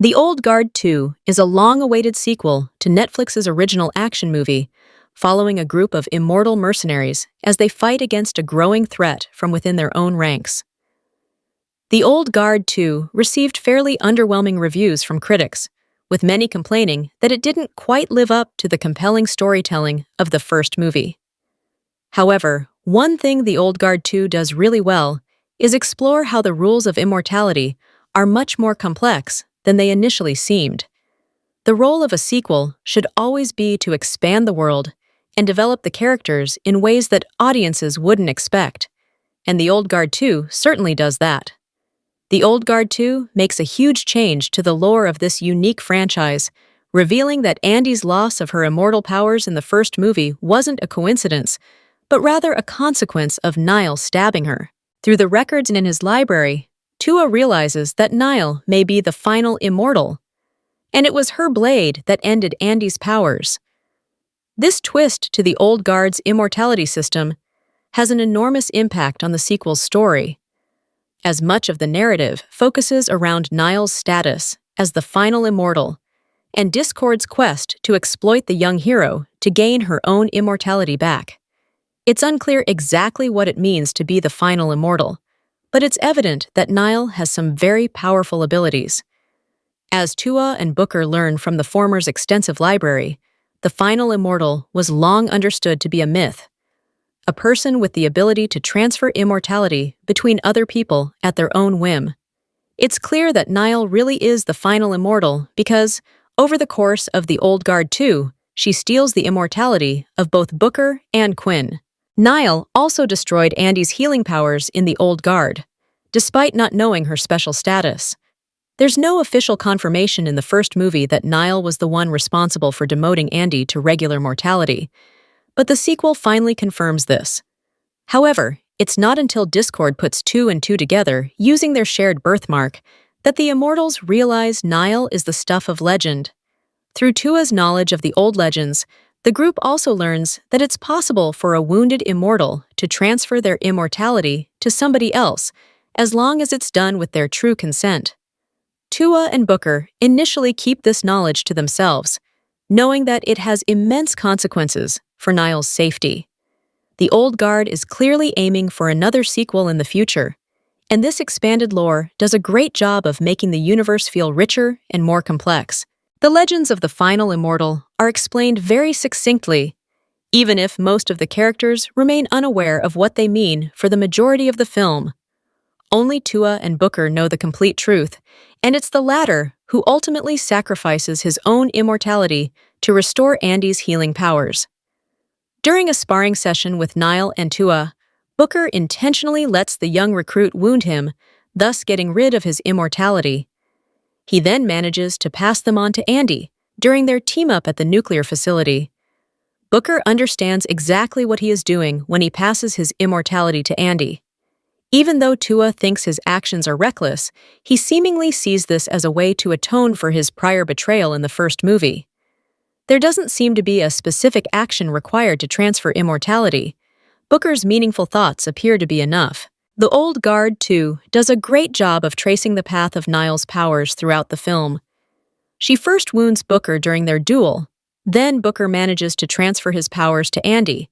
The Old Guard 2 is a long-awaited sequel to Netflix's original action movie, following a group of immortal mercenaries as they fight against a growing threat from within their own ranks. The Old Guard 2 received fairly underwhelming reviews from critics, with many complaining that it didn't quite live up to the compelling storytelling of the first movie. However, one thing The Old Guard 2 does really well is explore how the rules of immortality are much more complex than they initially seemed. The role of a sequel should always be to expand the world and develop the characters in ways that audiences wouldn't expect, and The Old Guard 2 certainly does that. The Old Guard 2 makes a huge change to the lore of this unique franchise, revealing that Andy's loss of her immortal powers in the first movie wasn't a coincidence, but rather a consequence of Niall stabbing her. Through the records in his library, Tua realizes that Niall may be the final immortal, and it was her blade that ended Andy's powers. This twist to the Old Guard's immortality system has an enormous impact on the sequel's story, as much of the narrative focuses around Niall's status as the final immortal and Discord's quest to exploit the young hero to gain her own immortality back. It's unclear exactly what it means to be the final immortal, but it's evident that Niall has some very powerful abilities. As Tua and Booker learn from the former's extensive library, the final immortal was long understood to be a myth, a person with the ability to transfer immortality between other people at their own whim. It's clear that Niall really is the final immortal because, over the course of the Old Guard 2, she steals the immortality of both Booker and Quinn. Niall also destroyed Andy's healing powers in the Old Guard, despite not knowing her special status. There's no official confirmation in the first movie that Niall was the one responsible for demoting Andy to regular mortality, but the sequel finally confirms this. However, it's not until Discord puts 2 and 2 together, using their shared birthmark, that the Immortals realize Niall is the stuff of legend. Through Tua's knowledge of the old legends, the group also learns that it's possible for a wounded immortal to transfer their immortality to somebody else, as long as it's done with their true consent. Tua and Booker initially keep this knowledge to themselves, knowing that it has immense consequences for Niall's safety. The Old Guard is clearly aiming for another sequel in the future, and this expanded lore does a great job of making the universe feel richer and more complex. The legends of the final immortal are explained very succinctly, even if most of the characters remain unaware of what they mean for the majority of the film. Only Tua and Booker know the complete truth, and it's the latter who ultimately sacrifices his own immortality to restore Andy's healing powers. During a sparring session with Niall and Tua, Booker intentionally lets the young recruit wound him, thus getting rid of his immortality. He then manages to pass them on to Andy during their team-up at the nuclear facility. Booker understands exactly what he is doing when he passes his immortality to Andy. Even though Tua thinks his actions are reckless, he seemingly sees this as a way to atone for his prior betrayal in the first movie. There doesn't seem to be a specific action required to transfer immortality. Booker's meaningful thoughts appear to be enough. The Old Guard 2 does a great job of tracing the path of Niall's powers throughout the film. She first wounds Booker during their duel, then Booker manages to transfer his powers to Andy,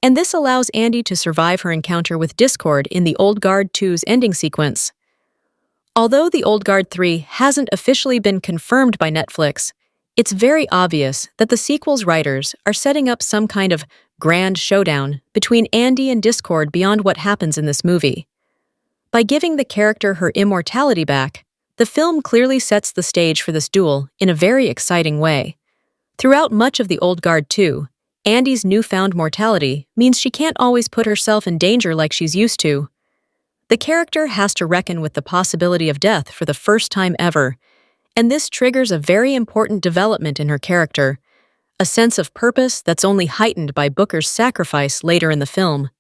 and this allows Andy to survive her encounter with Discord in the Old Guard 2's ending sequence. Although the Old Guard 3 hasn't officially been confirmed by Netflix, it's very obvious that the sequel's writers are setting up some kind of grand showdown between Andy and Discord beyond what happens in this movie. By giving the character her immortality back, the film clearly sets the stage for this duel in a very exciting way. Throughout much of the Old Guard 2, Andy's newfound mortality means she can't always put herself in danger like she's used to. The character has to reckon with the possibility of death for the first time ever, and this triggers a very important development in her character, a sense of purpose that's only heightened by Booker's sacrifice later in the film.